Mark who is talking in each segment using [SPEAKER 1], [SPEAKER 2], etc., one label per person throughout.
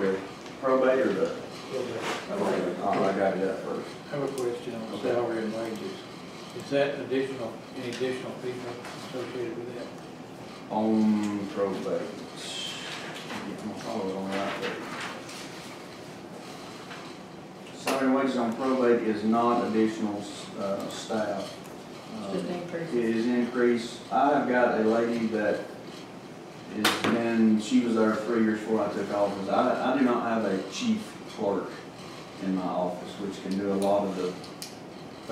[SPEAKER 1] with? Probate or the?
[SPEAKER 2] Okay.
[SPEAKER 1] Oh, I got it up first.
[SPEAKER 2] I have a question on the salary and wages. Is that additional, any additional people associated with that?
[SPEAKER 1] On probate. Get my follow on right there. Salary and wages on probate is not additional staff.
[SPEAKER 3] It's just increase.
[SPEAKER 1] It is increased. I've got a lady that she was there 3 years before I took office. I do not have a chief clerk in my office, which can do a lot of the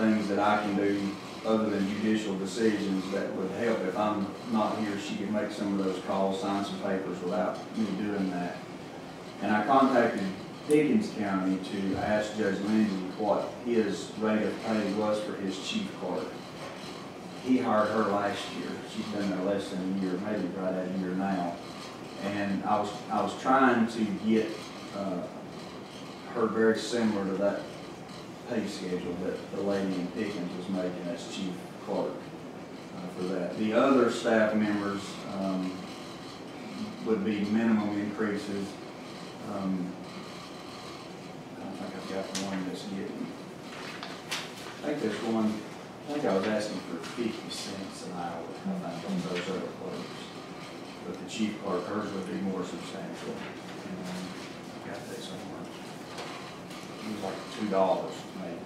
[SPEAKER 1] things that I can do other than judicial decisions that would help. If I'm not here, she can make some of those calls, sign some papers without me doing that. And I contacted Pickens County to ask Judge Lindsey what his rate of pay was for his chief clerk. He hired her last year. She's been there less than a year, maybe right at a year now. And I was trying to get her very similar to that pay schedule that the lady in Pickens was making as chief clerk for that. The other staff members would be minimum increases. I think I've got the one that's getting, I think there's one, I think I was asking for 50 cents an hour, I think, on those other clerks. But the chief clerk, hers would be more substantial. I got that somewhere. It was like $2 maybe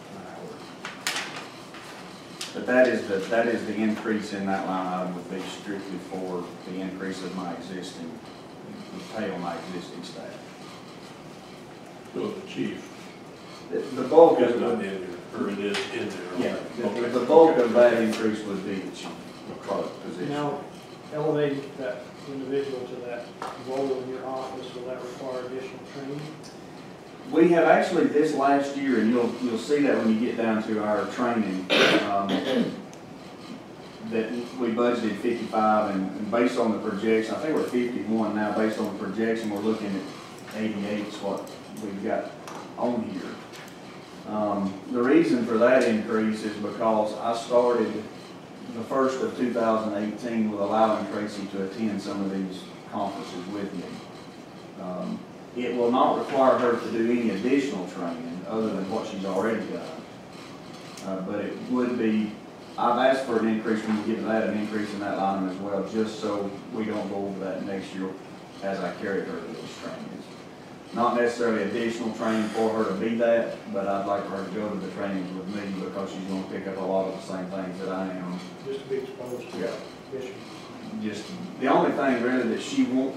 [SPEAKER 1] an hour. But that is the increase in that line item would be strictly for the increase of my existing, the pay on my existing staff.
[SPEAKER 4] So the chief.
[SPEAKER 1] The bulk
[SPEAKER 4] is
[SPEAKER 1] of
[SPEAKER 4] not in there, or it is in there.
[SPEAKER 1] Yeah,
[SPEAKER 4] Okay.
[SPEAKER 1] the bulk of that increase would be the chief clerk position.
[SPEAKER 5] Now, elevating that individual to that role in your office, will that require additional training?
[SPEAKER 1] We have actually this last year, and you'll see that when you get down to our training, that we budgeted 55, and based on the projection, I think we're 51 now. Based on the projection, we're looking at 88 is what we've got on here. The reason for that increase is because I started the first of 2018 with allowing Tracy to attend some of these conferences with me. It will not require her to do any additional training other than what she's already done. But it would be, I've asked for an increase when we get to that, an increase in that line as well, just so we don't go over that next year as I carry her to these trainings. Not necessarily additional training for her to be that, but I'd like for her to go to the trainings with me because she's going to pick up a lot of the same things that I am.
[SPEAKER 5] Just to be exposed to issues.
[SPEAKER 1] Just the only thing really that she won't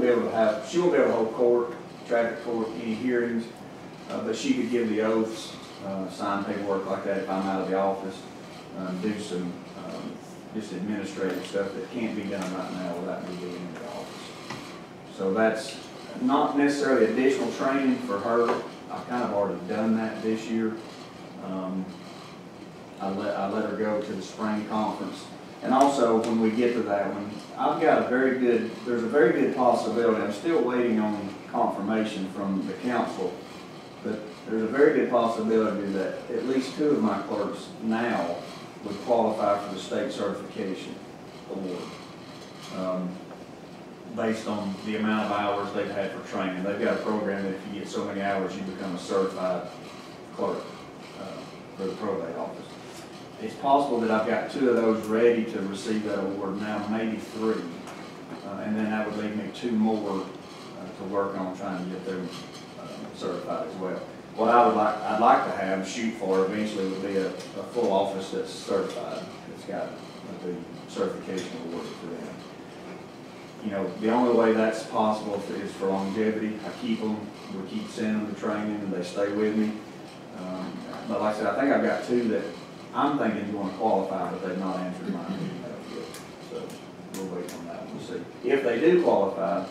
[SPEAKER 1] be able to hold court, traffic court, any hearings, but she could give the oaths, sign paperwork like that if I'm out of the office, do some just administrative stuff that can't be done right now without me being in the office. So that's not necessarily additional training for her. I've kind of already done that this year. I let her go to the spring conference. And also, when we get to that one, there's a very good possibility, I'm still waiting on confirmation from the council, but there's a very good possibility that at least 2 of my clerks now would qualify for the state certification award, based on the amount of hours they've had for training. They've got a program that if you get so many hours, you become a certified clerk for the probate office. It's possible that I've got 2 of those ready to receive that award now, maybe 3. And then that would leave me 2 more to work on trying to get them certified as well. What I'd like to have, shoot for eventually would be a full office that's certified. It's got the certification awarded to them. You know, the only way that's possible is for longevity. I keep them, we keep sending them to training, and they stay with me. But like I said, I think I've got 2 that I'm thinking is going to qualify, but they've not answered my email yet. So we'll wait on that. We'll see. If they do qualify,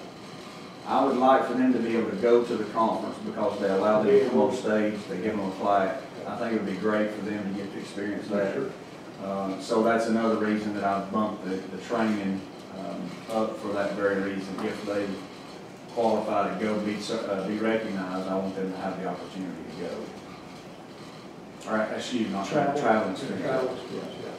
[SPEAKER 1] I would like for them to be able to go to the conference because they allow them to come on stage, they give them a plaque. I think it would be great for them to get to experience that. So that's another reason that I've bumped the training up for that very reason. If they qualify to go be recognized, I want them to have the opportunity to go. All right, excuse me, not traveling experience.
[SPEAKER 5] Travel experience, yeah.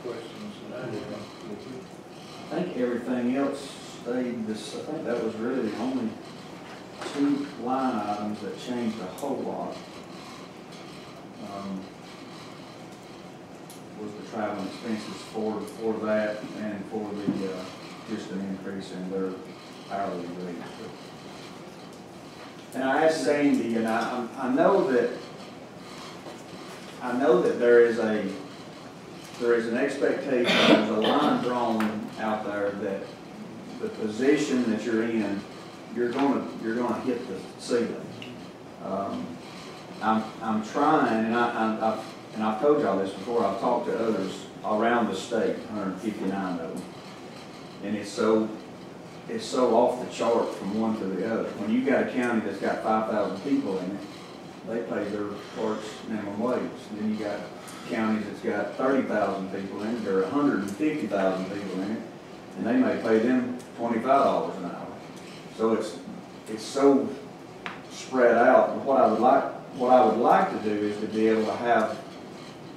[SPEAKER 2] questions that I have.
[SPEAKER 1] I think everything else stayed this, I think that was really the only two line items that changed a whole lot. Was the travel expenses for that and for the, just an increase in their hourly rate. And I asked Sandy, and I know that there is an expectation, there's a line drawn out there that the position that you're in, you're gonna hit the ceiling. I'm trying, and I've told y'all this before, I've talked to others around the state, 159 of them, and it's so off the chart from one to the other. When you got a county that's got 5,000 people in it, they pay their clerks minimum wage. Then you got counties that's got 30,000 people in it, or 150,000 people in it, and they may pay them $25 an hour. So it's so spread out. And what I would like to do is to be able to have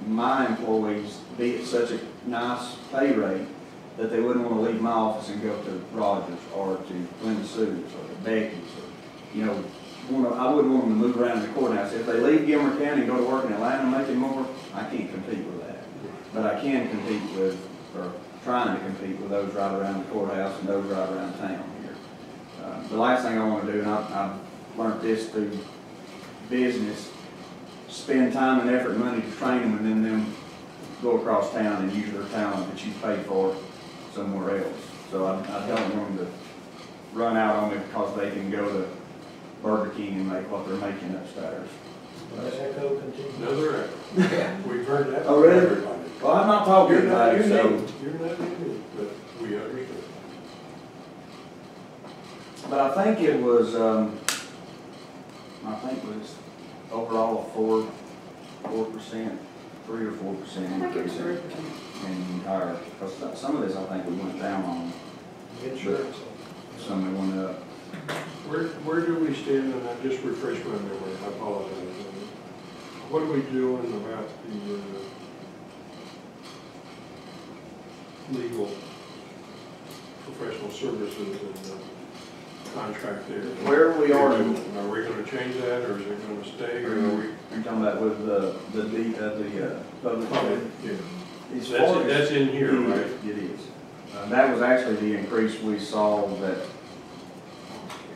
[SPEAKER 1] my employees be at such a nice pay rate that they wouldn't want to leave my office and go to Rogers or to Glen Sue's or to Becky's. Or, I wouldn't want them to move around the courthouse. If they leave Gilmer County and go to work in Atlanta making more, I can't compete with that. But I can compete with, or trying to compete with those right around the courthouse and those right around town here. The last thing I want to do, and I've learned this through business, spend time and effort and money to train them, and then them go across town and use their talent that you paid for somewhere else. So I don't want them to run out on me because they can go to Burger King and make what they're making upstairs.
[SPEAKER 5] Does echo continue?
[SPEAKER 4] Another echo. We've heard that.
[SPEAKER 1] Oh, really?
[SPEAKER 4] from everybody.
[SPEAKER 1] Well, I'm not talking
[SPEAKER 4] You're not
[SPEAKER 1] about it, so.
[SPEAKER 4] You're not unique, but we understand.
[SPEAKER 1] But I think it was, overall a 4%, 3 or 4% increase in the entire, because some of this I think we went down on,
[SPEAKER 5] Insurance.
[SPEAKER 1] some we went up.
[SPEAKER 4] Where do we stand, and I just refresh my memory, I apologize. What are we doing about the legal professional services and contract there?
[SPEAKER 1] Where we are,
[SPEAKER 4] Are we gonna change that, or is it gonna stay, or are we?
[SPEAKER 1] you're talking about with the public.
[SPEAKER 4] Yeah.
[SPEAKER 1] As far as-
[SPEAKER 4] That's in here,
[SPEAKER 1] It is,
[SPEAKER 4] right?
[SPEAKER 1] It is. That was actually the increase we saw that,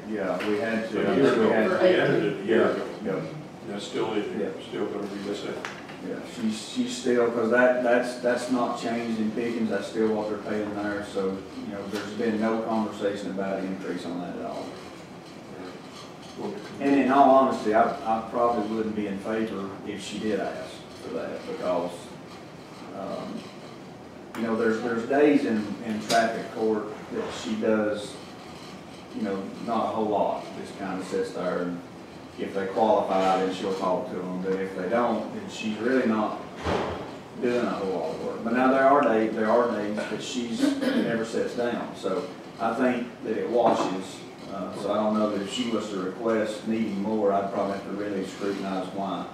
[SPEAKER 1] yeah, we had to.
[SPEAKER 4] A year ago, we added it a year ago.
[SPEAKER 1] Yeah.
[SPEAKER 4] That's still gonna be the same.
[SPEAKER 1] Yeah, she's still, because that's not changed in Pickens, that's still what they're paying there, so, there's been no conversation about an increase on that at all. And in all honesty, I probably wouldn't be in favor if she did ask for that, because, there's days in traffic court that she does, not a whole lot, just kind of sits there, and if they qualify, then she'll talk to them, but if they don't, then she's really not doing a whole lot of work. But now there are days that she's never sits down, so I think that it washes. So I don't know that if she was to request needing more, I'd probably have to really scrutinize why,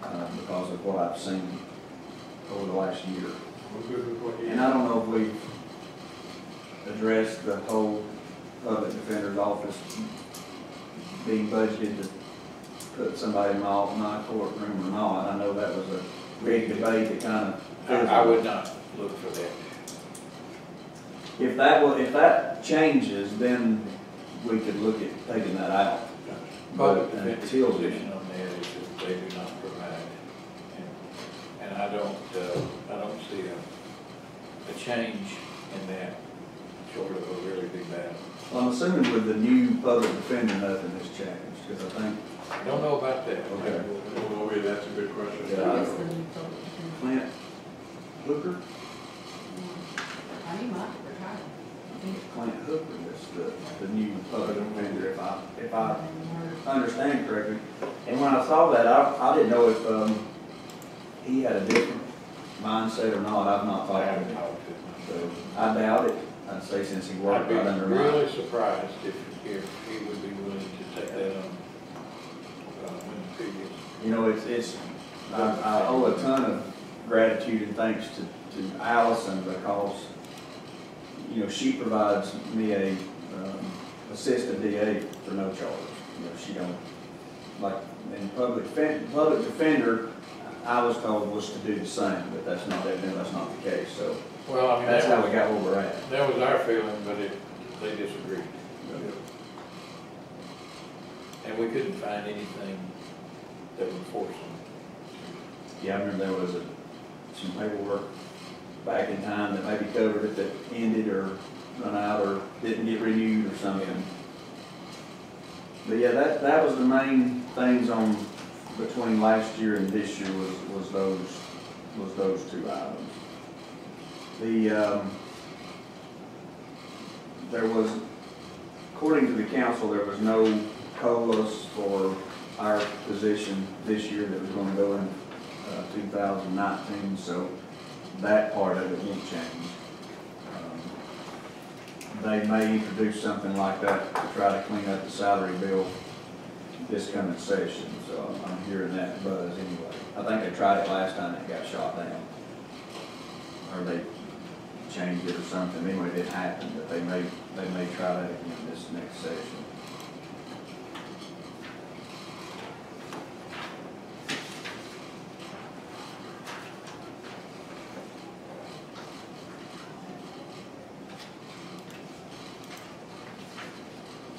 [SPEAKER 1] because of what I've seen over the last year. And I don't know if we've addressed the whole public defender's office being budgeted to put somebody in my courtroom or not. I know that was a big debate that kind of.
[SPEAKER 2] I would not look for that.
[SPEAKER 1] If that changes, then we could look at taking that out.
[SPEAKER 2] Public
[SPEAKER 1] But
[SPEAKER 2] defense
[SPEAKER 1] until then,
[SPEAKER 2] position on that is that they do not provide. And I don't see a change in that short of a really big battle.
[SPEAKER 1] well, I'm assuming with the new public defender, nothing has changed, because I think.
[SPEAKER 2] I don't know about that.
[SPEAKER 1] Okay.
[SPEAKER 4] Well, that's a good question.
[SPEAKER 1] Yeah. Clint Hooker? Clint Hooker is the new public defender, if I understand correctly. And when I saw that, I didn't know if he had a different mindset or not. I've not
[SPEAKER 2] I
[SPEAKER 1] thought of
[SPEAKER 2] haven't
[SPEAKER 1] it.
[SPEAKER 2] talked to them.
[SPEAKER 1] So I doubt it. I'd say since he worked right under
[SPEAKER 2] I'd be
[SPEAKER 1] mine.
[SPEAKER 2] really surprised if he would be willing to take that on when the previous.
[SPEAKER 1] I owe a ton of gratitude and thanks to to Allison because, you know, she provides me a assistant DA for no charge. You know, she don't, like, in public defender, I was told was to do the same, but that's not the case, so
[SPEAKER 2] Well, I mean,
[SPEAKER 1] that's how we got where we're at.
[SPEAKER 2] that was our feeling, but they disagreed. And we couldn't find anything that would force them.
[SPEAKER 1] Yeah, I remember there was some paperwork back in time that maybe covered it that ended or run out or didn't get renewed or something. But yeah, that was the main things on between last year and this year was those two items. There was, according to the council, there was no COLAs for our position this year that was going to go in 2019, so that part of it won't change. They may introduce something like that to try to clean up the salary bill this coming session, so I'm hearing that buzz anyway. I think they tried it last time and it got shot down. Or they changed it or something. Anyway, it didn't happen, but they may try that again this next session.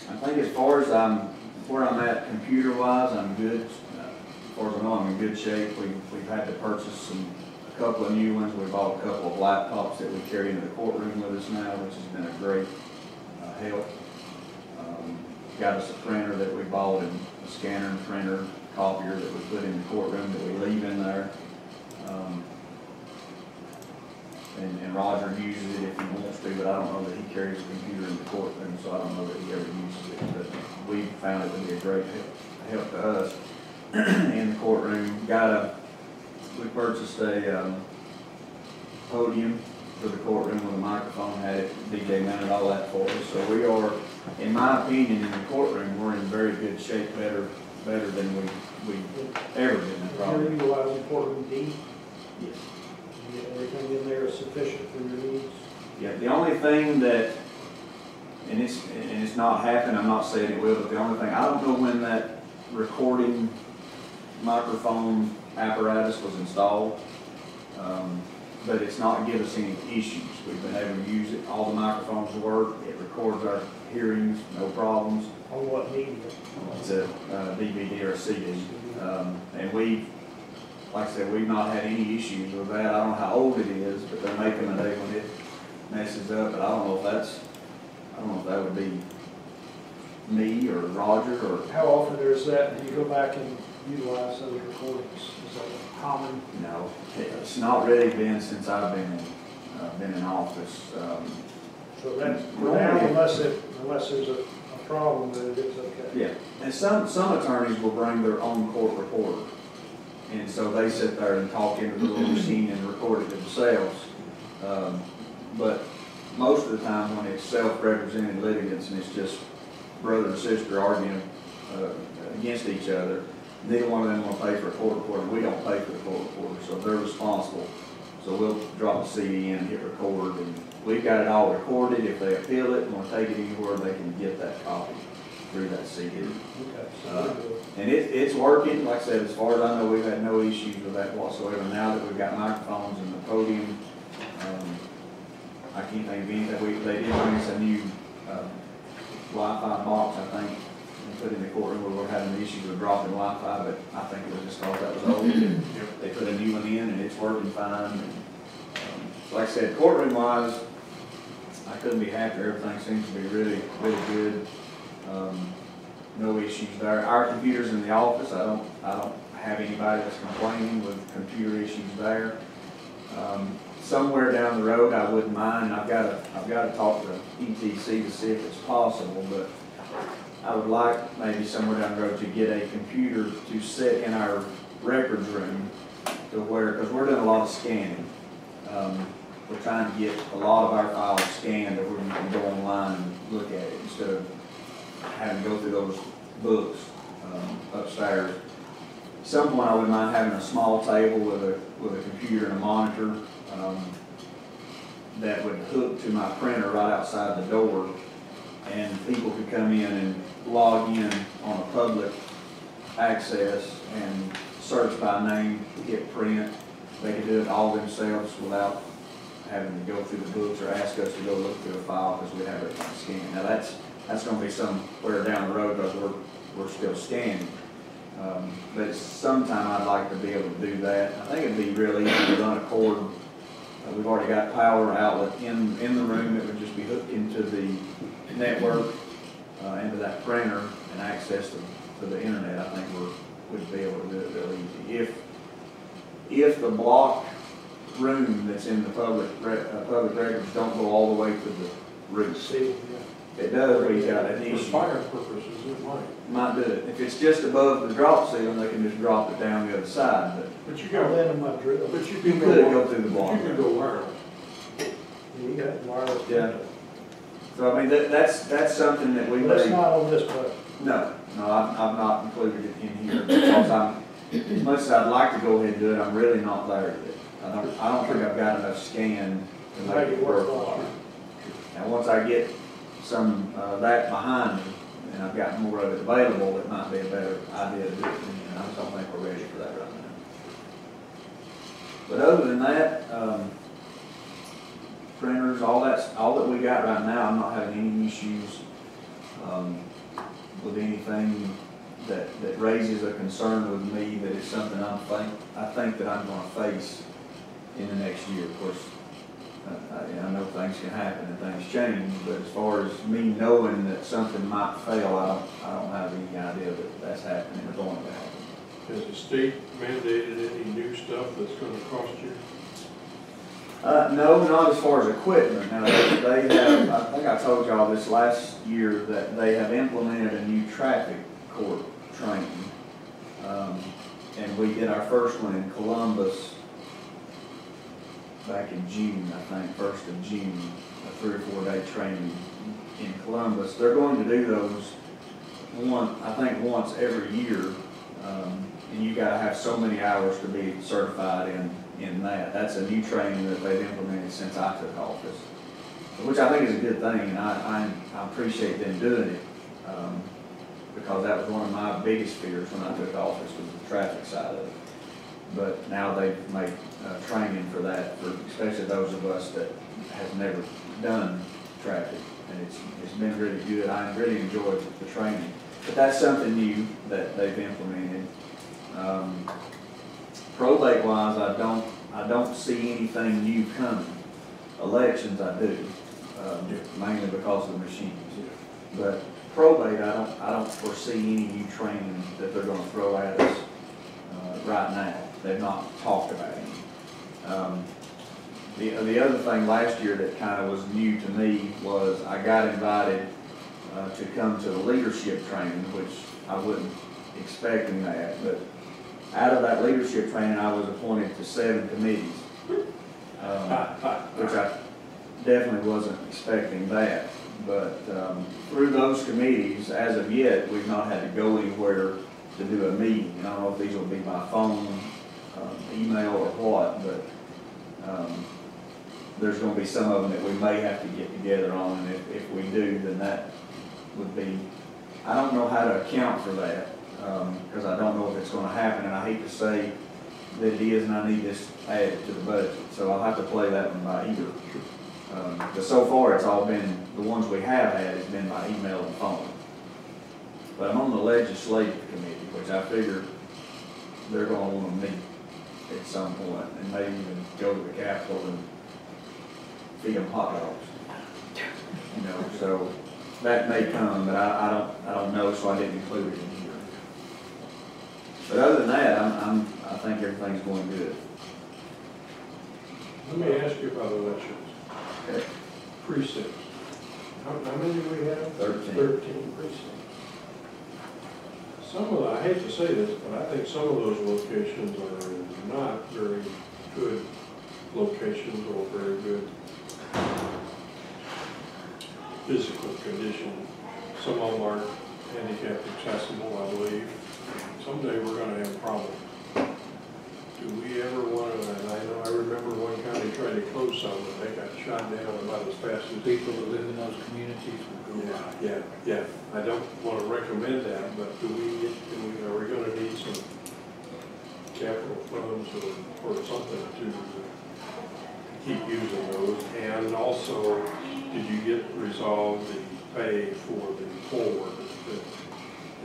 [SPEAKER 1] I think as far as where I'm at computer-wise, I'm good. As far as I know, I'm in good shape. We've had to purchase a couple of new ones. We bought a couple of laptops that we carry into the courtroom with us now, which has been a great help. Got us a printer that we bought, and a scanner and printer, copier that we put in the courtroom that we leave in there. And Roger uses it if he wants to, but I don't know that he carries a computer in the courtroom, so I don't know that he ever uses it. But we found it to be a great help to us in the courtroom. We purchased a podium for the courtroom with a microphone, had it DJ mounted, all that for us. So we are, in my opinion, in the courtroom, we're in very good shape, better than we've ever been.
[SPEAKER 5] You're utilizing courtroom D?
[SPEAKER 1] Yes.
[SPEAKER 5] You get everything in there is sufficient for your needs?
[SPEAKER 1] Yeah, the only thing that, and it's not happened, I'm not saying it will, but the only thing, I don't know when that recording microphone apparatus was installed, but it's not given us any issues. We've been able to use it, all the microphones work, it records our hearings, no problems.
[SPEAKER 5] On what medium?
[SPEAKER 1] It's a DVD or a CD, and like I said, we've not had any issues with that. I don't know how old it is, but they're making a day when it messes up, but I don't know if that would be me or Roger or.
[SPEAKER 5] How often is that, do you go back and utilize those recordings? Is that common?
[SPEAKER 1] No, it's not really been since I've been in office.
[SPEAKER 5] So that's, for now, unless there's a problem, then it's okay?
[SPEAKER 1] Yeah, and some attorneys will bring their own court reporter. And so they sit there and talk into the little machine and record it themselves. But most of the time when it's self-represented litigants and it's just brother and sister arguing against each other, neither one of them will pay for a court reporter. We don't pay for the court reporter, so they're responsible. So we'll drop the CD in and hit record, and we've got it all recorded. If they appeal it and want to take it anywhere, they can get that copy through that CD.
[SPEAKER 5] Okay.
[SPEAKER 1] And it's working. Like I said, as far as I know, we've had no issues with that whatsoever. Now that we've got microphones and the podium, I can't think of anything. They did bring us a new Wi-Fi box, I think, and put in the courtroom where we're having issues with dropping Wi-Fi, but I think it was just because that was old. They put a new one in and it's working fine. And, like I said, courtroom-wise, I couldn't be happier. Everything seems to be really, really good. No issues there. Our computers in the office, I don't have anybody that's complaining with computer issues there. Somewhere down the road, I wouldn't mind. I've got to talk to ETC to see if it's possible, but I would like maybe somewhere down the road to get a computer to sit in our records room to where, because we're doing a lot of scanning. We're trying to get a lot of our files scanned where we can go online and look at it instead of having to go through those books upstairs. At some point, I wouldn't mind having a small table with a computer and a monitor. that would hook to my printer right outside the door, and people could come in and log in on a public access and search by name, hit print. They could do it all themselves without having to go through the books or ask us to go look through a file because we have everything scanned. Now that's going to be somewhere down the road because we're still scanning. But sometime I'd like to be able to do that. I think it'd be real easy to run a cord. We've already got power outlet in the room that would just be hooked into the network, into that printer and access to the internet. I think we'd be able to do it real easy. If the block room that's in the public records don't go all the way to the roof.
[SPEAKER 4] See,
[SPEAKER 1] It does reach out an
[SPEAKER 4] for
[SPEAKER 1] issue.
[SPEAKER 4] fire purposes, it might.
[SPEAKER 1] Might do it. If it's just above the drop ceiling, they can just drop it down the other side,
[SPEAKER 4] But you
[SPEAKER 5] Got
[SPEAKER 4] got,
[SPEAKER 5] that in my drill.
[SPEAKER 4] but you
[SPEAKER 1] you
[SPEAKER 4] can
[SPEAKER 1] could
[SPEAKER 4] go,
[SPEAKER 1] go through the block.
[SPEAKER 4] you can go wireless.
[SPEAKER 5] You got wireless.
[SPEAKER 1] Yeah. So I mean, that's something that we
[SPEAKER 5] That's
[SPEAKER 1] need.
[SPEAKER 5] not on this budget.
[SPEAKER 1] No, I've not included it in here because as much as I'd like to go ahead and do it, I'm really not there yet. I don't think I've got enough scan to make it worthwhile. Now, once I get some that behind me and I've got more of it available, it might be a better idea to do it. And I just don't think we're ready for that right now. But other than that, printers, all that we got right now, I'm not having any issues with anything that raises a concern with me that is something I think that I'm going to face in the next year. Of course, I know things can happen and things change, but as far as me knowing that something might fail, I don't have any idea that that's happening or going to happen.
[SPEAKER 4] Has the state mandated any new stuff that's gonna cost you?
[SPEAKER 1] No, not as far as equipment. Now, they have, I think I told y'all this last year, that they have implemented a new traffic court training. And we did our first one in Columbus back in June, I think, 1st of June, a 3 or 4 day training in Columbus. They're going to do those once every year. And you gotta have so many hours to be certified in that. That's a new training that they've implemented since I took office, which I think is a good thing, and I appreciate them doing it, because that was one of my biggest fears when I took office, was the traffic side of it. But now they've made training for that, for especially those of us that have never done traffic, and it's been really good. I really enjoyed the training. But that's something new that they've implemented. Probate wise, I don't see anything new coming. Elections I do, mainly because of the machines. But probate, I don't foresee any new training that they're going to throw at us right now. They've not talked about any. The other thing last year that kind of was new to me was I got invited to come to the leadership training, which I wasn't expecting that, but out of that leadership training, I was appointed to 7 committees, which I definitely wasn't expecting that. But through those committees, as of yet, we've not had to go anywhere to do a meeting. I don't know if these will be by phone, email, or what, but there's going to be some of them that we may have to get together on, and if we do, then that would be, I don't know how to account for that, because I don't know if it's going to happen, and I hate to say that it is, and I need this added to the budget, so I'll have to play that one by ear. But so far, it's all been, the ones we have had has been by email and phone. But I'm on the legislative committee, which I figure they're going to want to meet at some point, and maybe even go to the Capitol and feed them hot dogs. You know, so that may come, but I don't know, so I didn't include it in here. But other than that, I think everything's going good.
[SPEAKER 4] Let me ask you about elections.
[SPEAKER 1] Okay.
[SPEAKER 4] Precincts. How many do we have?
[SPEAKER 1] 13.
[SPEAKER 4] 13 precincts. I hate to say this, but I think some of those locations are not very good locations or very good physical condition. Some of them are handicapped accessible, I believe. Someday we're going to have a problem. Do do we ever want to, and I know, I remember one county tried to close some, and they got shot down about as fast as
[SPEAKER 2] People that live in those communities would go by.
[SPEAKER 4] Yeah. I don't want to recommend that, but are we going to need some capital funds or something to keep using those? And also, did you get resolved the pay for the poll workers?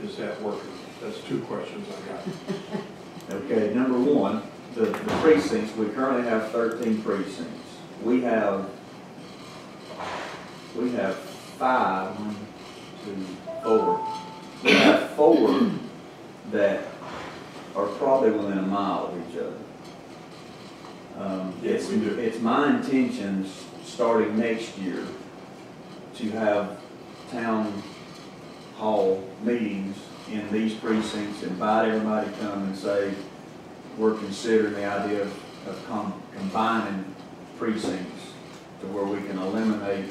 [SPEAKER 4] Is that working? That's two questions I got.
[SPEAKER 1] Okay, number one, the precincts, we currently have 13 precincts. We have 5, 1, 2, 4. We have 4 that are probably within a mile of each other.
[SPEAKER 4] Yes, we do.
[SPEAKER 1] It's my intentions, starting next year, to have town hall meetings in these precincts, invite everybody to come and say, we're considering the idea of combining precincts to where we can eliminate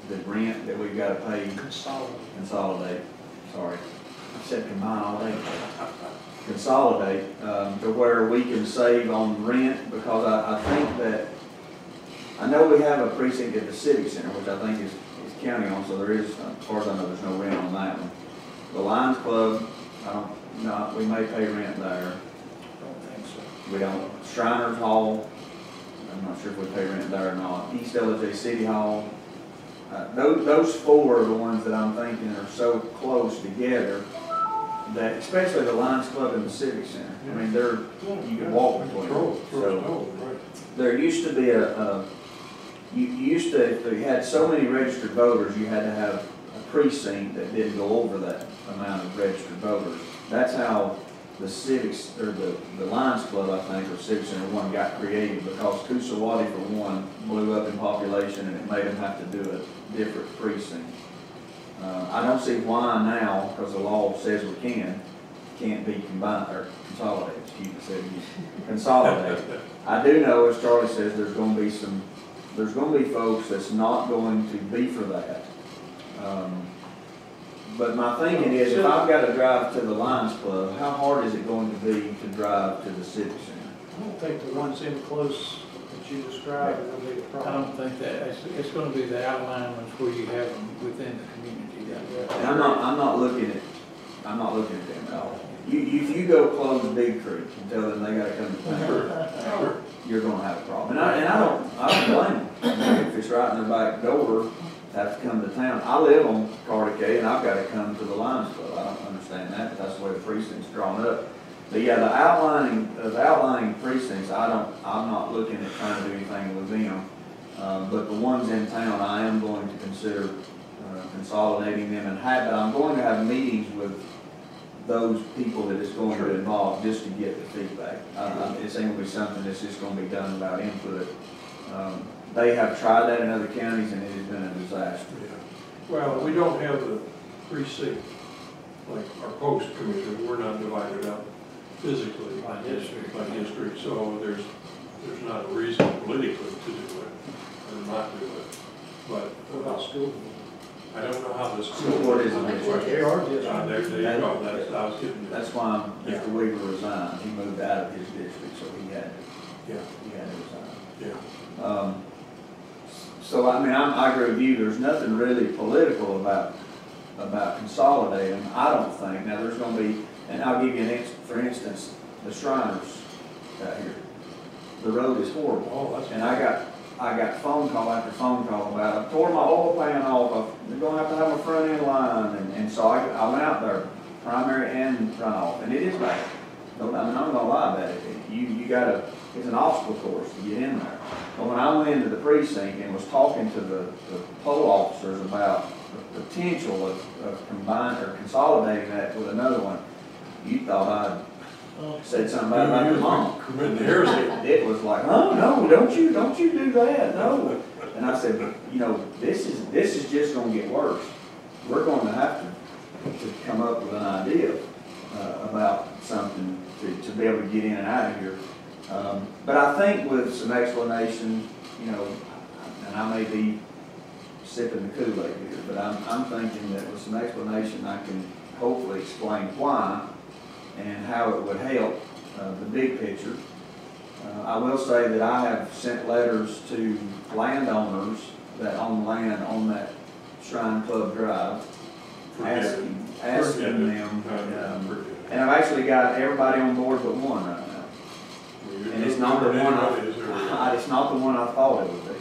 [SPEAKER 1] the rent that we've got to pay. Consolidate, sorry. I said combine all day. Consolidate, to where we can save on rent, because I think that, I know we have a precinct at the Civic Center, which I think is county owned, so there is, as far as I know, there's no rent on that one. The Lions Club, we may pay rent there.
[SPEAKER 2] Don't think so.
[SPEAKER 1] We don't. Shriners Hall, I'm not sure if we pay rent there or not. East LJ City Hall. Those 4 are the ones that I'm thinking are so close together that, especially the Lions Club and the Civic Center. I mean, you can walk between them. So there used to be if you had so many registered voters, you had to have a precinct that didn't go over that amount of registered voters. That's how the Civics, or the Lions Club, I think, or Civic Center 1 got created, because Coosawati, for one, blew up in population, and it made them have to do a different precinct. I don't see why now, because the law says we can't be combined, or consolidated, consolidated. I do know, as Charlie says, there's going to be folks that's not going to be for that. But my thinking is, if I've got to drive to the Lions Club, how hard is it going to be to drive to the Civic Center?
[SPEAKER 5] I don't think the ones in close that you described are going to be a
[SPEAKER 2] I
[SPEAKER 5] problem.
[SPEAKER 2] don't think that, it's going to be the outlying ones where you have them within the community.
[SPEAKER 1] And I'm not looking at them at all. If you go close Big Creek and tell them they got to come to town, you're going to have a problem. And I don't blame them. If it's right in their back door, have to come to town. I live on Cardiac, and I've got to come to the Lions Club. I don't understand that, but that's the way the precinct's drawn up. But yeah, the outlying precincts, I'm not looking at trying to do anything with them. But the ones in town, I am going to consider consolidating them, and I'm going to have meetings with those people that it's going to involve, just to get the feedback. It's going to be something that's just going to be done without input. They have tried that in other counties, and it has been a disaster.
[SPEAKER 4] Yeah. Well, we don't have the precinct, like our post commission, we're not divided up physically by district, so there's not a reason politically to do it, or not do it. But
[SPEAKER 5] What about school?
[SPEAKER 4] I don't know how the
[SPEAKER 1] School
[SPEAKER 4] school
[SPEAKER 1] board
[SPEAKER 4] is.
[SPEAKER 1] is a district.
[SPEAKER 5] They are just.
[SPEAKER 4] There you go, I was getting.
[SPEAKER 1] That's why Mr. Weaver resigned. He moved out of his district, so he had
[SPEAKER 4] Yeah,
[SPEAKER 1] to resign.
[SPEAKER 4] yeah.
[SPEAKER 1] So, I mean, I agree with you. There's nothing really political about consolidating, I don't think. Now, there's going to be, and I'll give you an instance, for instance, the Shriners out here. The road is horrible.
[SPEAKER 4] Oh, that's.
[SPEAKER 1] And I got phone call after phone call about it. I tore my oil pan off. I'm going to have a front end line. And so I went out there, primary and runoff, and it is bad. I mean, I'm not going to lie about it. It's an obstacle course to get in there. But when I went into the precinct and was talking to the poll officers about the potential of combining or consolidating that with another one, you thought I'd said something about your mom. It was like, oh no, don't you do that, no. And I said, this is just going to get worse. We're going to have to come up with an idea about something to be able to get in and out of here. But I think with some explanation, and I may be sipping the Kool-Aid here, but I'm thinking that with some explanation I can hopefully explain why and how it would help the big picture. I will say that I have sent letters to landowners that own land on that Shrine Club Drive, asking them, and I've actually got everybody on board but one right now. And it's not the one it's not the one I thought it would be.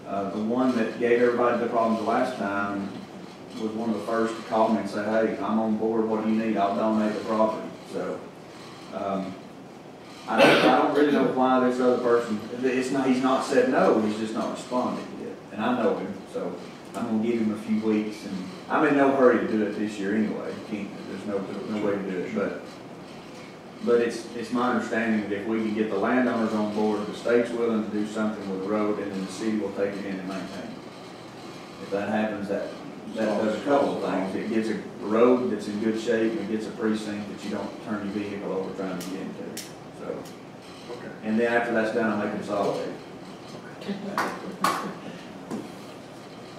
[SPEAKER 1] The one that gave everybody the problems the last time was one of the first to call me and say, hey, I'm on board, what do you need? I'll donate the property. So, I don't really know why this other person, he's not said no, he's just not responded yet. And I know him, so I'm gonna give him a few weeks, and I'm in no hurry to do it this year anyway. There's no way to do it, but it's my understanding that if we can get the landowners on board, the state's willing to do something with the road, and then the city will take it in and maintain it. If that happens, that does a couple of things. It gets a road that's in good shape, and it gets a precinct that you don't turn your vehicle over trying to get into. So,
[SPEAKER 4] Okay.
[SPEAKER 1] and then after that's done, I may consolidate.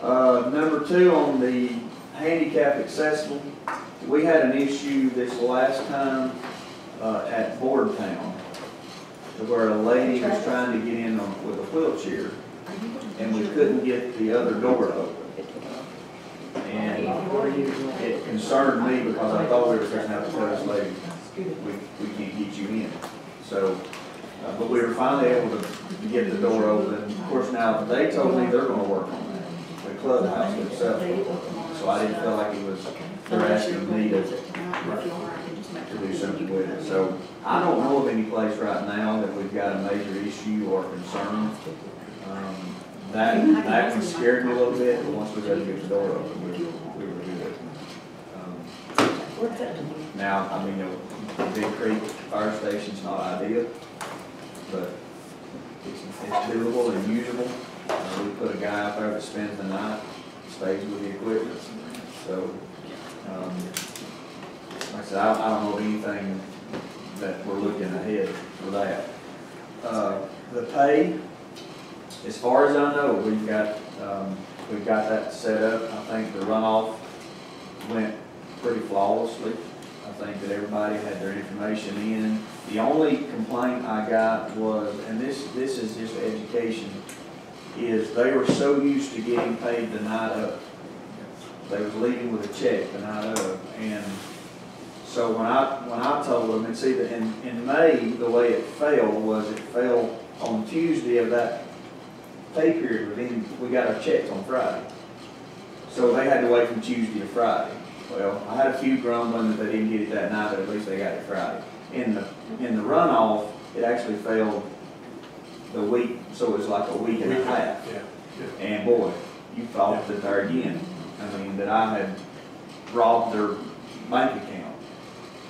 [SPEAKER 1] Number 2 on the handicap accessible, we had an issue this last time at Boardtown where a lady was trying to get in with a wheelchair, and we couldn't get the other door open. And it concerned me because I thought we were going to have to tell this lady, we can't get you in. So, but we were finally able to get the door open. Of course, now they told me they're going to work on that, the clubhouse itself. So I didn't feel like it was, they're asking me to do something with it. So I don't know of any place right now that we've got a major issue or concern. That one scared me a little bit, but once we got to get the door open, we were good. Now, I mean, the Big Creek Fire Station's not ideal, but it's doable and usable. We put a guy out there that spends the night, stays with the equipment. So, like I said, I don't know of anything that we're looking ahead for that. The pay, as far as I know, we've got that set up. I think the runoff went pretty flawlessly. I think that everybody had their information in. The only complaint I got was, and this is just education, is they were so used to getting paid the night of. They was leaving with a check the night of, and so when I told them, and see that in May, the way it fell was it fell on Tuesday of that pay period, but then we got our checks on Friday. So they had to wait from Tuesday to Friday. Well, I had a few grumbling that they didn't get it that night, but at least they got it Friday. In the runoff, it actually fell the week, so it was like a week and a half.
[SPEAKER 4] Yeah.
[SPEAKER 1] And boy, you thought that there again. I mean, that I had robbed their bank account.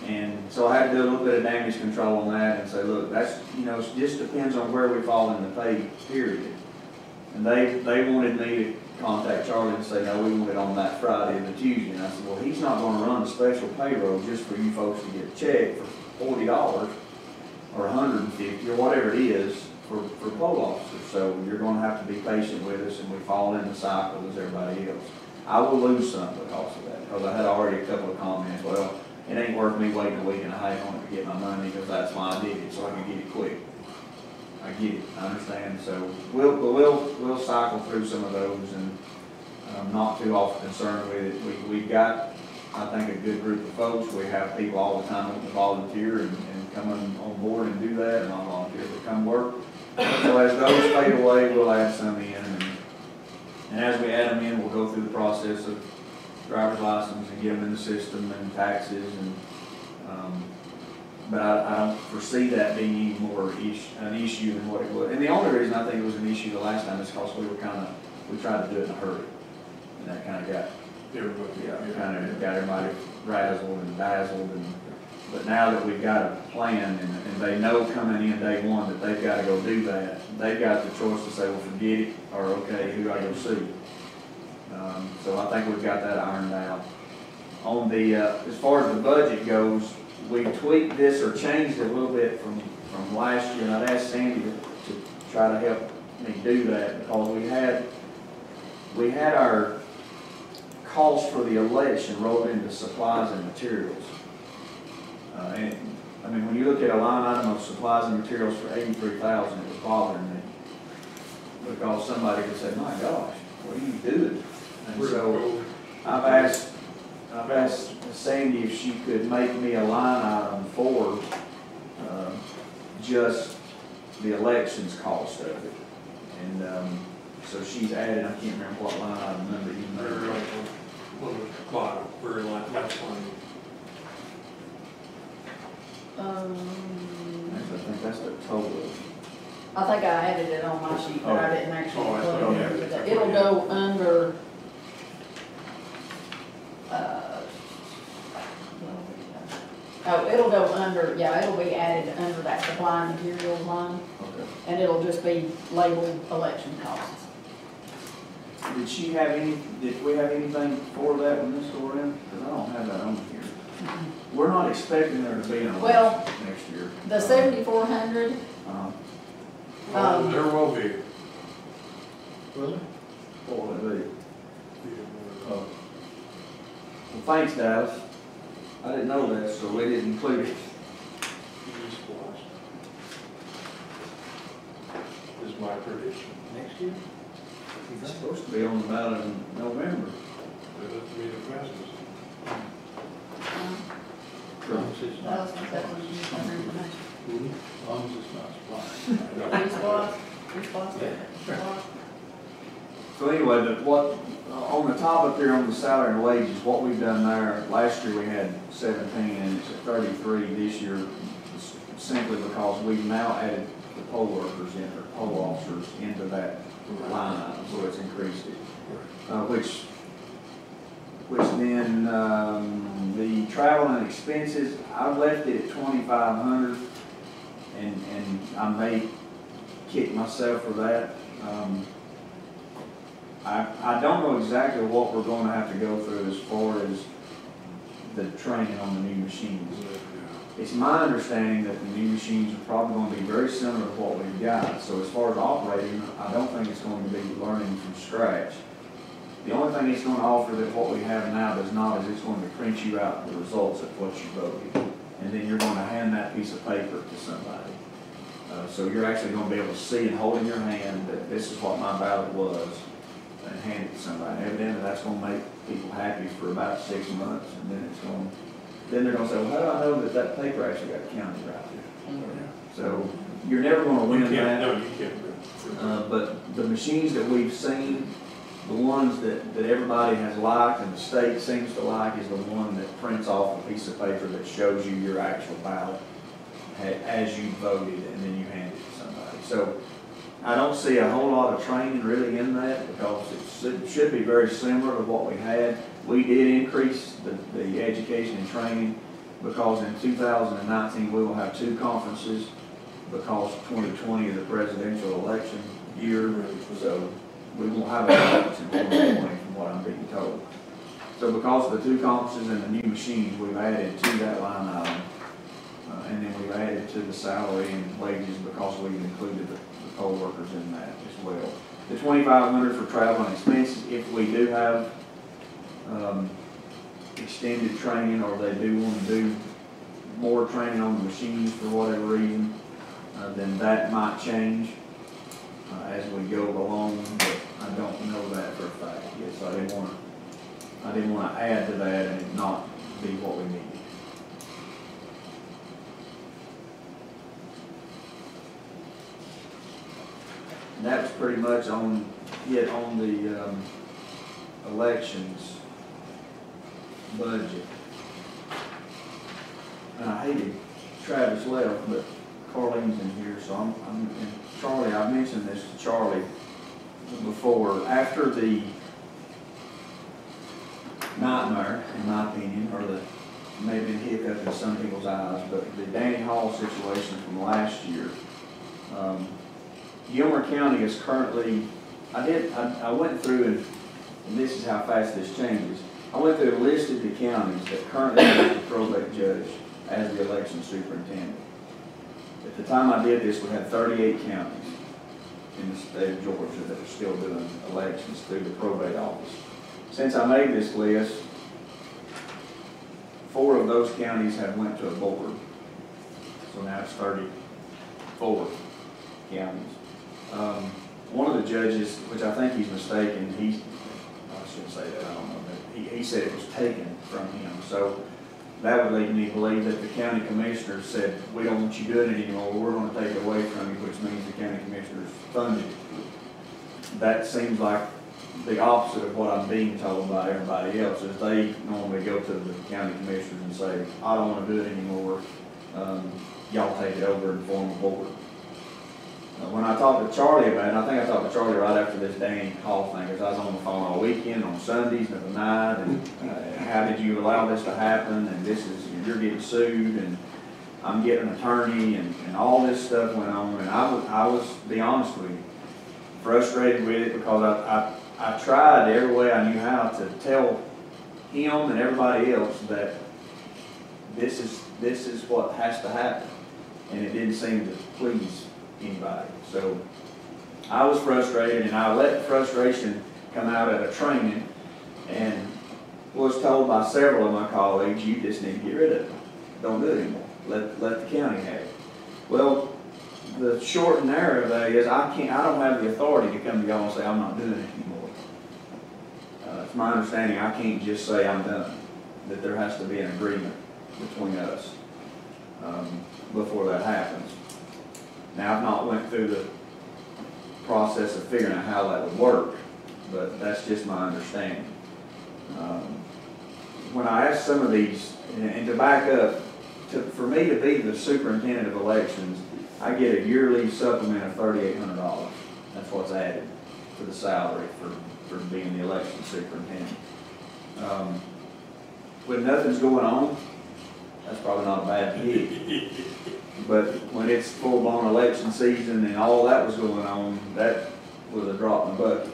[SPEAKER 1] And so I had to do a little bit of damage control on that and say, look, that's, it just depends on where we fall in the pay period. And they wanted me to contact Charlie and say, no, we want it on that Friday and the Tuesday. And I said, well, he's not going to run a special payroll just for you folks to get a check for $40 or $150 or whatever it is for poll officers. So you're going to have to be patient with us, and we fall in the cycle as everybody else. I will lose some because of that, because I had already a couple of comments, well, it ain't worth me waiting a week and a half on it to get my money, because that's why I did it, so I can get it quick. I get it, I understand. So we'll cycle through some of those, and I'm not too often concerned with it. We've got, I think, a good group of folks. We have people all the time that volunteer and come on board and do that, and not volunteer, but come work. So as those fade away, we'll add some in, and as we add them in, we'll go through the process of driver's license and get them in the system and taxes, and but I don't foresee that being any more an issue than what it was. And the only reason I think it was an issue the last time is because we tried to do it in a hurry, and that kind of got everybody razzled and dazzled. But now that we've got a plan, and they know coming in day one that they've got to go do that, they've got the choice to say, well, forget it, or okay, who do I go see? So I think we've got that ironed out. On the, as far as the budget goes, we tweaked this or changed it a little bit from last year, and I'd asked Sandy to try to help me do that, because we had our costs for the election rolled into supplies and materials. And I mean, when you look at a line item of supplies and materials for $83,000, it was bothering me. Because somebody could say, my gosh, what are you doing? And so I've asked Sandy if she could make me a line item for just the elections cost of it. And so she's added, I can't remember what line item number you
[SPEAKER 4] Very
[SPEAKER 1] know.
[SPEAKER 4] like one of the bottom, very last line.
[SPEAKER 1] Actually, I think that's the total.
[SPEAKER 3] I think I added it on my sheet, but I didn't actually
[SPEAKER 4] Oh, I thought
[SPEAKER 3] include
[SPEAKER 4] you
[SPEAKER 3] it.
[SPEAKER 4] added it.
[SPEAKER 3] It'll go under, it'll go under, yeah, it'll be added under that supply and materials line,
[SPEAKER 1] Okay.
[SPEAKER 3] and it'll just be labeled election costs.
[SPEAKER 1] Did we have anything for that when this go around? Because I don't have that on here. We're not expecting there to be an
[SPEAKER 3] Well,
[SPEAKER 1] election next year.
[SPEAKER 3] The 7,400,
[SPEAKER 4] There will be.
[SPEAKER 5] Really?
[SPEAKER 1] What would it be? Oh. Well, thanks, Dallas. I didn't know that, so we didn't include it.
[SPEAKER 4] Is my prediction.
[SPEAKER 5] Next year?
[SPEAKER 1] It's supposed to be on the ballot in November.
[SPEAKER 4] But that's me to pass this.
[SPEAKER 3] that was my second information.
[SPEAKER 2] As long as it's not supply.
[SPEAKER 1] So anyway, on the top up here on the salary and wages, what we've done there, last year we had 17 and it's at 33 this year, simply because we've now added the poll workers in, or poll officers into that line item, so it's increased it. Which then, the travel and expenses, I've left it at 2,500, and I may kick myself for that. I don't know exactly what we're going to have to go through as far as the training on the new machines. It's my understanding that the new machines are probably going to be very similar to what we've got. So as far as operating, I don't think it's going to be learning from scratch. The only thing it's going to offer that what we have now does not is it's going to print you out the results of what you voted. And then you're going to hand that piece of paper to somebody. So you're actually going to be able to see and hold in your hand that this is what my ballot was, and hand it to somebody. Evidently, that's going to make people happy for about 6 months, and then they're going to say, well, how do I know that that paper actually got counted right there? So you're never going to win that.
[SPEAKER 4] No, you can't.
[SPEAKER 1] But the machines that we've seen, the ones that everybody has liked and the state seems to like, is the one that prints off a piece of paper that shows you your actual ballot as you voted, and then you hand it to somebody. So I don't see a whole lot of training really in that, because it should be very similar to what we had. We did increase the education and training, because in 2019 we will have 2 conferences, because 2020 is a presidential election year, so we won't have an election in 2020 from what I'm being told. So because of the 2 conferences and the new machines, we've added to that line item, and then we've added to the salary and wages because we've included the poll workers in that as well. The 2,500 for travel and expenses, if we do have extended training, or they do want to do more training on the machines for whatever reason, then that might change as we go along, but I don't know that for a fact yet, so I didn't want to add to that and it not be what we needed. And that was pretty much on the elections budget. And I hated Travis left, but Carlene's in here, so and Charlie, I mentioned this to Charlie before. After the nightmare, in my opinion, or the maybe a hiccup in some people's eyes, but the Danny Hall situation from last year, Gilmer County is currently, I went through, and this is how fast this changes. I went through a list of the counties that currently have the probate judge as the election superintendent. At the time I did this, we had 38 counties in the state of Georgia that were still doing elections through the probate office. Since I made this list, 4 of those counties have went to a board. so now it's 34 counties. One of the judges, which I think he's mistaken, I shouldn't say that, I don't know, but he said it was taken from him. So that would lead me to believe that the county commissioner said, we don't want you doing it anymore, we're going to take it away from you, which means the county commissioners funded it. That seems like the opposite of what I'm being told by everybody else, is they normally go to the county commissioners and say, I don't want to do it anymore, y'all take it over and form a board. When I talked to Charlie about it, I think I talked to Charlie right after this Danny Hall thing, because I was on the phone all weekend, on Sundays, and at night, and how did you allow this to happen, and you're getting sued, and I'm getting an attorney, and all this stuff went on, and I was, to be honest with you, frustrated with it, because I tried every way I knew how to tell him and everybody else that this is what has to happen, and it didn't seem to please anybody. So I was frustrated, and I let the frustration come out at a training, and was told by several of my colleagues, you just need to get rid of it. Don't do it anymore. Let the county have it. Well, the short and narrow of that is I don't have the authority to come to y'all and say I'm not doing it anymore. It's my understanding I can't just say I'm done, that there has to be an agreement between us before that happens. Now, I've not went through the process of figuring out how that would work, but that's just my understanding. When I asked some of these, and to back up, for me to be the superintendent of elections, I get a yearly supplement of $3,800. That's what's added to the salary for being the election superintendent. When nothing's going on, that's probably not a bad gig. But when it's full-blown election season and all that was going on, that was a drop in the bucket.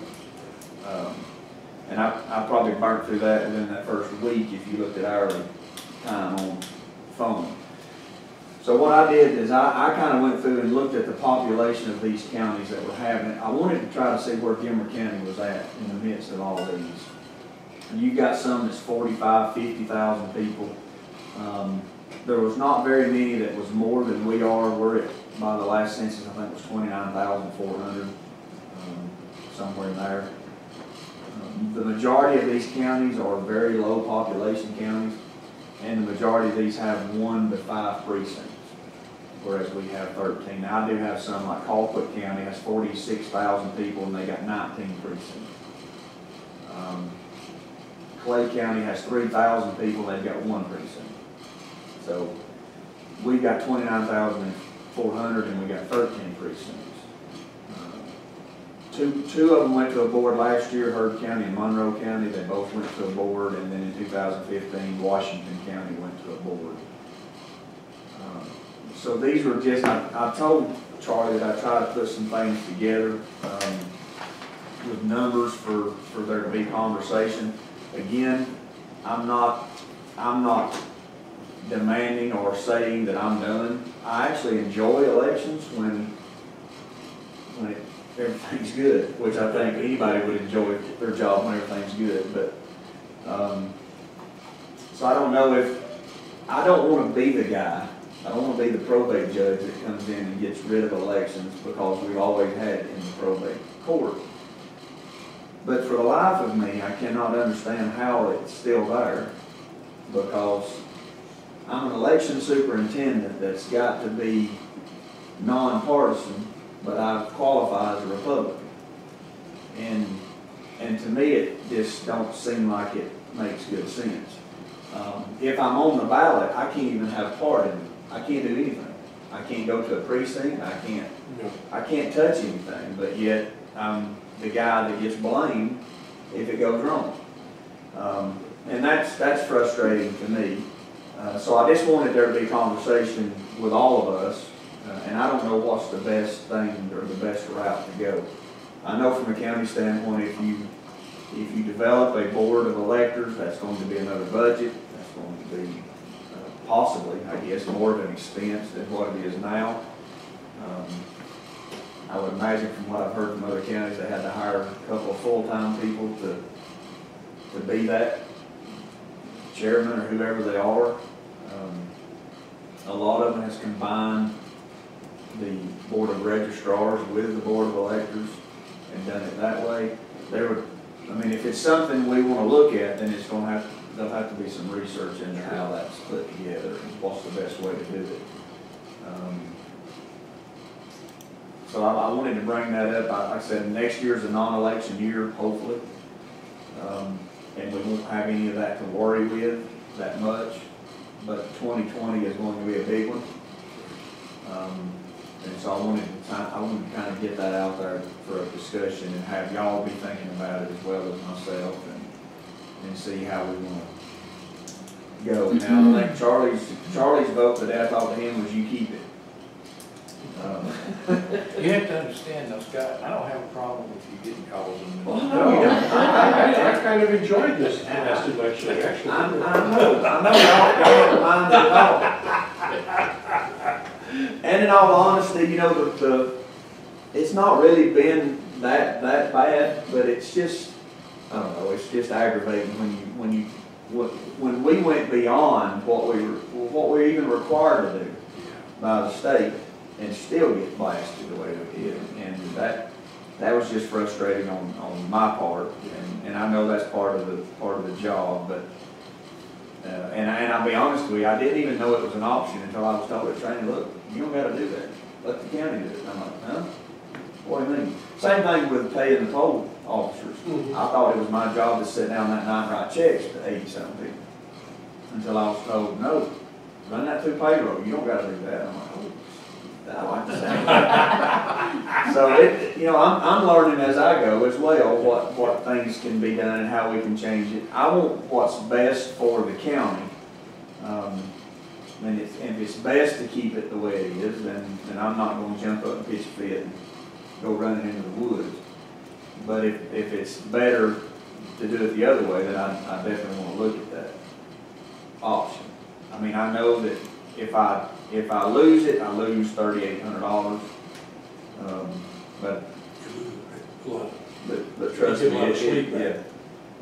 [SPEAKER 1] And I probably burnt through that within that first week if you looked at hourly time on the phone. So what I did is I kind of went through and looked at the population of these counties that were having it. I wanted to try to see where Gilmer County was at in the midst of all these. And you got some that's 45, 50,000 people. There was not very many that was more than we are. We're at, by the last census, I think it was 29,400, somewhere in there. The majority of these counties are very low population counties, and the majority of these have 1 to 5 precincts, whereas we have 13. Now, I do have some, like Colquitt County has 46,000 people, and they got 19 precincts. Clay County has 3,000 people, they've got 1 precinct. So we've got 29,400 and we got 13 precincts. Two of them went to a board last year, Heard County and Monroe County. They both went to a board, and then in 2015, Washington County went to a board. So these were just, I told Charlie that I tried to put some things together with numbers for there to be conversation. Again, I'm not demanding or saying that I'm done. I actually enjoy elections when everything's good, which I think anybody would enjoy their job when everything's good. But so I don't know if I don't want to be the guy. I don't want to be the probate judge that comes in and gets rid of elections because we've always had it in the probate court. But for the life of me, I cannot understand how it's still there, because I'm an election superintendent that's got to be nonpartisan, but I qualify as a Republican. And to me, it just don't seem like it makes good sense. If I'm on the ballot, I can't even have a part in it. I can't do anything. I can't go to a precinct. I can't touch anything. But yet, I'm the guy that gets blamed if it goes wrong. And that's frustrating to me. So I just wanted there to be conversation with all of us, and I don't know what's the best thing or the best route to go. I know from a county standpoint, if you develop a board of electors, that's going to be another budget. That's going to be possibly, I guess, more of an expense than what it is now. I would imagine from what I've heard from other counties, they had to hire a couple of full-time people to be that chairman or whoever they are. A lot of them has combined the Board of Registrars with the Board of Electors and done it that way. I mean, if it's something we want to look at, then it's going to there'll have to be some research into how that's put together and what's the best way to do it. So I wanted to bring that up. Like I said, next year's a non-election year, hopefully. And we won't have any of that to worry with that much. But 2020 is going to be a big one. And so I wanted to kind of get that out there for a discussion and have y'all be thinking about it as well as myself and see how we want to go. Now, I think Charlie's vote today, I talked to him, was you keep it.
[SPEAKER 2] You have to understand though, Scott, I don't have a problem with you getting calls in the
[SPEAKER 4] Well,
[SPEAKER 2] middle.
[SPEAKER 4] no, I kind of enjoyed this last election, actually.
[SPEAKER 1] I know y'all don't mind at all. And in all honesty, you know, it's not really been that bad, but it's just, I don't know, it's just aggravating when we went beyond what we were even required to do by the state and still get blasted the way we did. And that was just frustrating on my part. And I know that's part of the job, but and I'll be honest with you, I didn't even know it was an option until I was told at training, look, you don't gotta do that. Let the county do it. And I'm like, huh? What do you mean? Same thing with paying the poll officers.
[SPEAKER 4] Mhm.
[SPEAKER 1] I thought it was my job to sit down that night and write checks to 80-something people. Until I was told, no, run that through payroll. You don't gotta do that. I'm like, oh, I like the sound. So you know, I'm learning as I go as well what things can be done and how we can change it. I want what's best for the county. And if it's best to keep it the way it is, then I'm not going to jump up and pitch a fit and go running into the woods. But if it's better to do it the other way, then I definitely want to look at that option. I mean, I know that if I lose it, I lose $3,800. But trust me, yeah,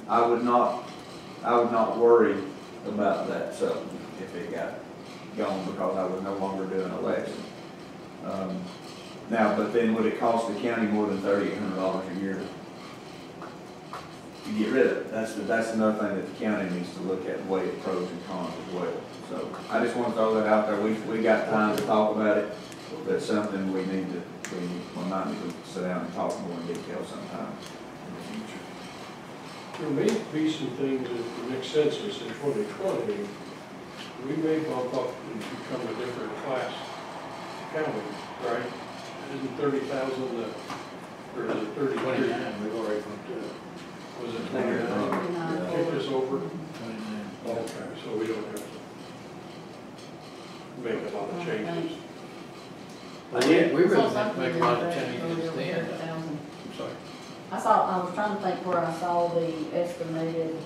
[SPEAKER 1] I would not worry about that something if it got gone because I was no longer doing election. Now, but then would it cost the county more than $3,800 a year to get rid of it? That's another thing that the county needs to look at, weigh it pros and cons as well. So I just want to throw that out there. We got time to talk about it. That's something we need to sit down and talk more in detail sometime in the future.
[SPEAKER 4] There may be some things that the next census in 2020, we may bump up and become a different class county, right? Isn't 30,000 or is it 30?
[SPEAKER 2] 29, we've already went to,
[SPEAKER 4] Was it 29? Kicked us over?
[SPEAKER 2] 29.
[SPEAKER 4] Okay, so we don't have to make a lot of changes.
[SPEAKER 2] Well, we really didn't make a lot of changes then. I'm sorry.
[SPEAKER 3] I was trying to think where I saw the estimated,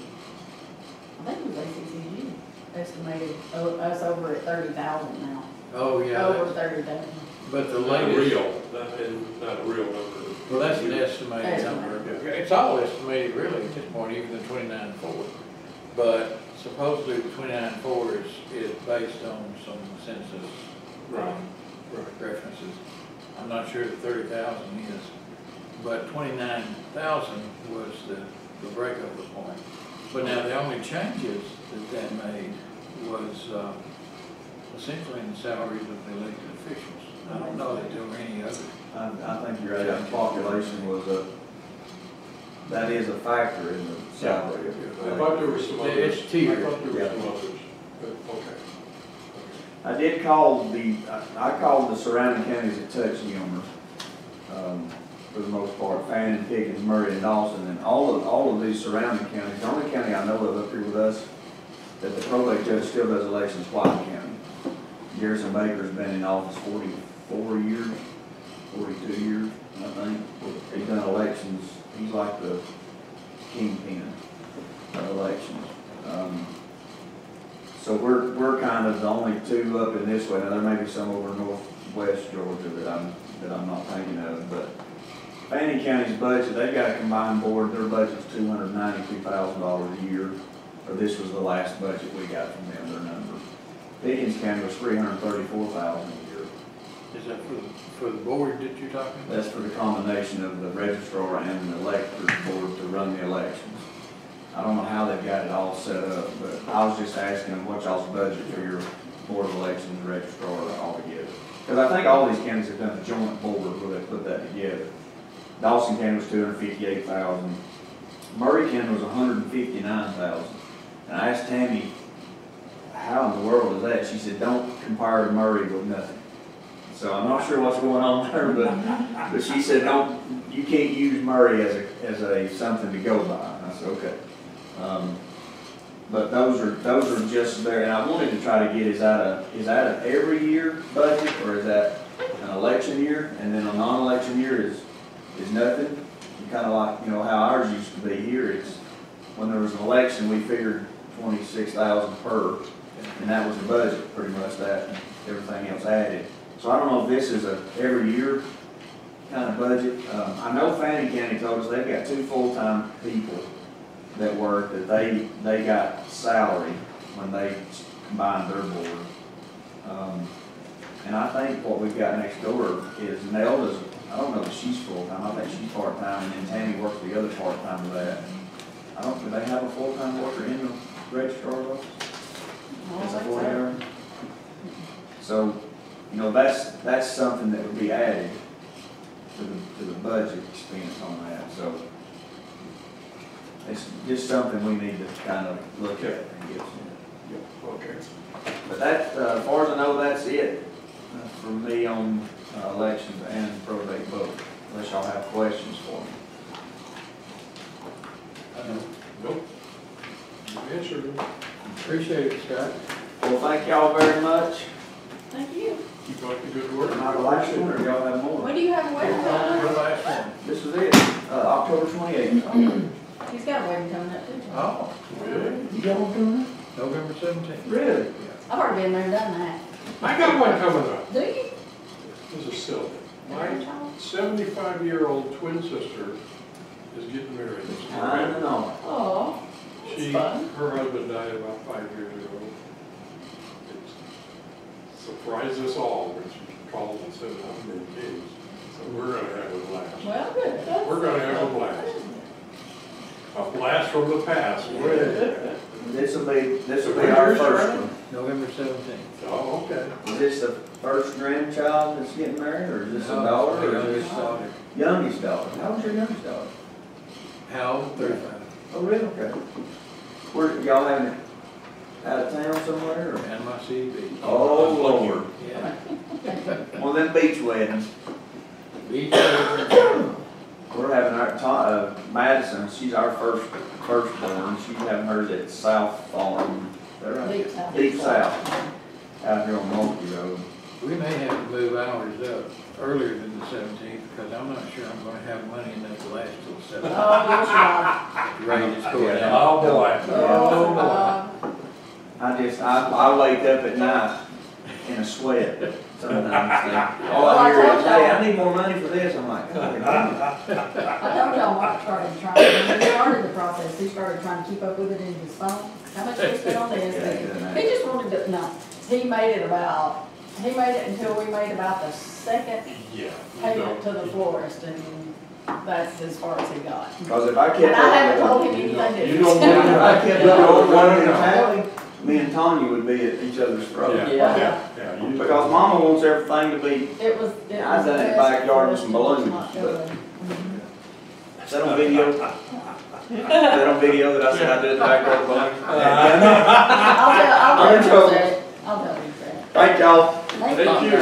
[SPEAKER 3] I think it was ACCG, estimated us over at 30,000 now.
[SPEAKER 2] Oh, yeah.
[SPEAKER 3] Over 30,000.
[SPEAKER 2] But the
[SPEAKER 4] Not
[SPEAKER 2] latest.
[SPEAKER 4] real, not a real number.
[SPEAKER 2] Well, that's an estimated number. It's all estimated really at this point, even the 29.4. But supposedly the 29.4 is based on some census
[SPEAKER 4] Right.
[SPEAKER 2] references. I'm not sure that 30,000 is, but 29,000 was the breakover point. But now the only changes that made was essentially in the salaries of the elected officials. I don't know that there were any others.
[SPEAKER 1] I think you're right. The population was that is a factor in the salary.
[SPEAKER 4] I thought there were some others.
[SPEAKER 2] It's tiered.
[SPEAKER 4] I thought there were some others, but okay.
[SPEAKER 1] I did call I called the surrounding counties that touch Gilmer, for the most part, Fannin, Pickens, Murray, and Dawson, and all of these surrounding counties. The only county I know of up here with us that the probate judge still does elections, White County. Garrison Baker's been in office 44 years, 42 years, I think. He's done elections. He's like the kingpin of elections. So we're kind of the only two up in this way. Now there may be some over northwest Georgia that I'm not thinking of, but Fannin County's budget, they've got a combined board. Their budget's $292,000 a year. Or this was the last budget we got from them, their number. Pickens County was $334,000 a year.
[SPEAKER 2] Is that for the board that you're talking about?
[SPEAKER 1] That's for the combination of the registrar and the electors board to run the elections. I don't know how they've got it all set up, but I was just asking them what y'all's budget for your board of elections registrar all together. Because I think all these counties have done a joint board where they put that together. Dawson County was $258,000. Murray County was $159,000. And I asked Tammy, how in the world is that? She said, don't compare Murray with nothing. So I'm not sure what's going on there, but she said, you can't use Murray as a something to go by. And I said, okay. But those are just there, and I wanted to try to get, is that an every year budget, or is that an election year, and then a non-election year is nothing? Kind of like, you know, how ours used to be here. It's when there was an election, we figured 26,000 per, and that was the budget, pretty much that, and everything else added. So I don't know if this is a every year kind of budget. I know Fannin County told us they've got 2 full-time people that work, that they got salary when they combined their board. And I think what we've got next door is Nelda's, I don't know if she's full-time, I think she's part-time, and then Tammy works the other part-time of that. Do they have a full-time worker in the registrar's office? As a 40-hour? So, you know, that's something that would be added to the budget expense on that. So it's just something we need to kind of look at and get some.
[SPEAKER 4] Okay.
[SPEAKER 1] But that, as far as I know, that's it from me on elections and probate both, unless y'all have questions for me.
[SPEAKER 4] Nope. You answered it.
[SPEAKER 2] Appreciate it, Scott.
[SPEAKER 1] Well, thank y'all very much.
[SPEAKER 3] Thank you.
[SPEAKER 4] Keep up the good work.
[SPEAKER 1] Am I the last one, or y'all have more?
[SPEAKER 3] When do you have a wedding
[SPEAKER 2] The
[SPEAKER 3] coming up?
[SPEAKER 2] last one.
[SPEAKER 1] This is it, October 28th.
[SPEAKER 3] He's got a wedding coming up too.
[SPEAKER 2] Oh,
[SPEAKER 4] Really?
[SPEAKER 1] You got one coming up?
[SPEAKER 2] November 17th.
[SPEAKER 1] Really?
[SPEAKER 3] I've already been there and done that.
[SPEAKER 4] I got one coming up.
[SPEAKER 3] Do you?
[SPEAKER 4] This is silly. My 75-year-old twin sister is getting married this
[SPEAKER 1] I
[SPEAKER 4] year.
[SPEAKER 1] don't know.
[SPEAKER 3] Oh, that's fun.
[SPEAKER 4] Her husband died about 5 years ago. It surprised us all when she called and said, I'm engaged. So we're gonna have a blast.
[SPEAKER 3] Well, good.
[SPEAKER 4] We're gonna have a blast. A blast from the past.
[SPEAKER 1] This will be our first one.
[SPEAKER 2] November 17th.
[SPEAKER 4] Oh, okay.
[SPEAKER 1] Is this the first grandchild that's getting married, or is this a daughter?
[SPEAKER 2] The
[SPEAKER 1] Or is
[SPEAKER 2] youngest
[SPEAKER 1] this
[SPEAKER 2] daughter.
[SPEAKER 1] youngest daughter? How old's your youngest daughter?
[SPEAKER 2] How old? 35.
[SPEAKER 1] Oh, really? Okay. Where, y'all having it out of town somewhere, or?
[SPEAKER 2] Panama City Beach.
[SPEAKER 1] Oh, Lord.
[SPEAKER 2] Yeah.
[SPEAKER 1] One of them beach weddings.
[SPEAKER 2] Beach wedding.
[SPEAKER 1] We're having our, Madison, she's our firstborn. She's having hers at South Farm. Is that right?
[SPEAKER 3] Deep South.
[SPEAKER 1] Deep South, out here on Mulkey Road.
[SPEAKER 2] We may have to move ours up earlier than the 17th because I'm not sure I'm going to have money enough to last till the 17th.
[SPEAKER 3] Oh, yes, you are.
[SPEAKER 2] Rate is going
[SPEAKER 1] Yeah.
[SPEAKER 2] up.
[SPEAKER 4] Oh, boy.
[SPEAKER 3] Oh,
[SPEAKER 1] I wake up at night in a sweat sometimes. All I hear is, hey, I need more money for this. I'm like, God,
[SPEAKER 3] I told y'all Mark started trying, when he started the process, he started trying to keep up with it in his phone. How much we spent on this? He just wanted to, no, he made it until we made about the second
[SPEAKER 4] Yeah.
[SPEAKER 3] payment to the florist, and that's as far as he got.
[SPEAKER 1] because if I kept
[SPEAKER 3] And I haven't
[SPEAKER 1] up
[SPEAKER 3] told
[SPEAKER 1] with
[SPEAKER 3] him
[SPEAKER 1] it,
[SPEAKER 3] anything
[SPEAKER 4] You don't
[SPEAKER 3] different.
[SPEAKER 1] if I kept up with one in the tally, me and Tanya would be at each other's throat.
[SPEAKER 3] Yeah.
[SPEAKER 4] Yeah. You-
[SPEAKER 1] Because Mama wants everything to be,
[SPEAKER 3] It was.
[SPEAKER 1] I was in the backyard with some balloons, but- is that on video? Is that on video that I said I did in the backyard with balloons?
[SPEAKER 3] I'll tell
[SPEAKER 1] I'm in
[SPEAKER 3] you
[SPEAKER 1] trouble.
[SPEAKER 3] that. I'll tell you that.
[SPEAKER 1] Thank y'all.
[SPEAKER 3] Thank
[SPEAKER 4] Thank
[SPEAKER 3] you.
[SPEAKER 4] you.